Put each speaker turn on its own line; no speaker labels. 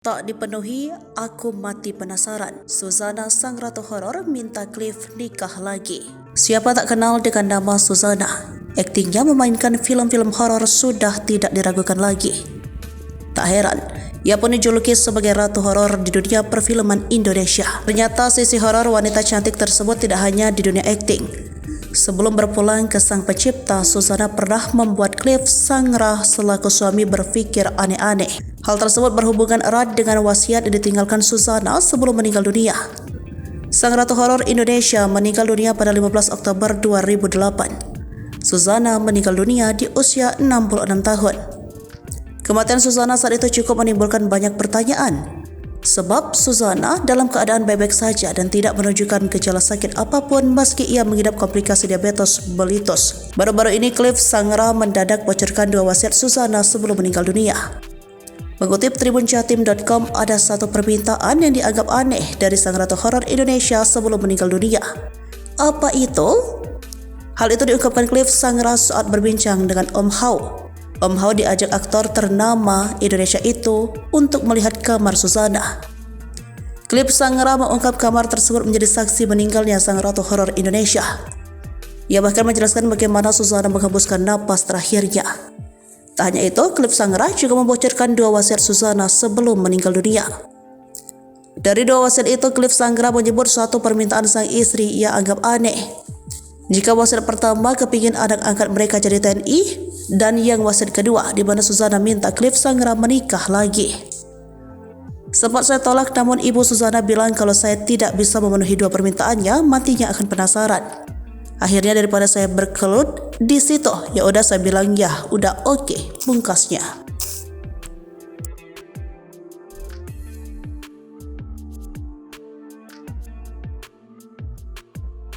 Tak dipenuhi, aku mati penasaran. Suzana sang ratu horor minta Cliff nikah lagi. Siapa tak kenal dengan nama Suzana? Aktingnya memainkan film-film horor sudah tidak diragukan lagi. Tak heran, ia pun dijuluki sebagai ratu horor di dunia perfilman Indonesia. Ternyata sisi horor wanita cantik tersebut tidak hanya di dunia akting. Sebelum berpulang ke sang pencipta, Suzana pernah membuat Cliff Sangrah selaku suami berpikir aneh-aneh. Hal tersebut berhubungan erat dengan wasiat yang ditinggalkan Suzana sebelum meninggal dunia. Sang ratu horor Indonesia meninggal dunia pada 15 Oktober 2008. Suzana meninggal dunia di usia 66 tahun. Kematian Suzana saat itu cukup menimbulkan banyak pertanyaan. Sebab Suzana dalam keadaan baik-baik saja dan tidak menunjukkan gejala sakit apapun meski ia mengidap komplikasi diabetes mellitus. Baru-baru ini Cliff Sangrah mendadak bocorkan dua wasiat Suzana sebelum meninggal dunia. Mengutip tribunjatim.com, ada satu permintaan yang dianggap aneh dari sang ratu horor Indonesia sebelum meninggal dunia. Apa itu? Hal itu diungkapkan Cliff Sangrah saat berbincang dengan Om Hao. Om Hao diajak aktor ternama Indonesia itu untuk melihat kamar Suzana. Cliff Sangrah mengungkap kamar tersebut menjadi saksi meninggalnya sang ratu horor Indonesia. Ia bahkan menjelaskan bagaimana Suzana menghembuskan napas terakhirnya. Tak hanya itu, Cliff Sangrah juga membocorkan dua wasiat Suzana sebelum meninggal dunia. Dari dua wasiat itu, Cliff Sangrah menyebut suatu permintaan sang istri ia anggap aneh. Jika wasiat pertama kepingin anak angkat mereka jadi TNI, dan yang wasiat kedua di mana Suzana minta Cliff Sangrah menikah lagi. Sempat saya tolak, namun ibu Suzana bilang kalau saya tidak bisa memenuhi dua permintaannya, matinya akan penasaran. Akhirnya daripada saya berkelut di situ, ya udah saya bilang ya, udah oke, pungkasnya.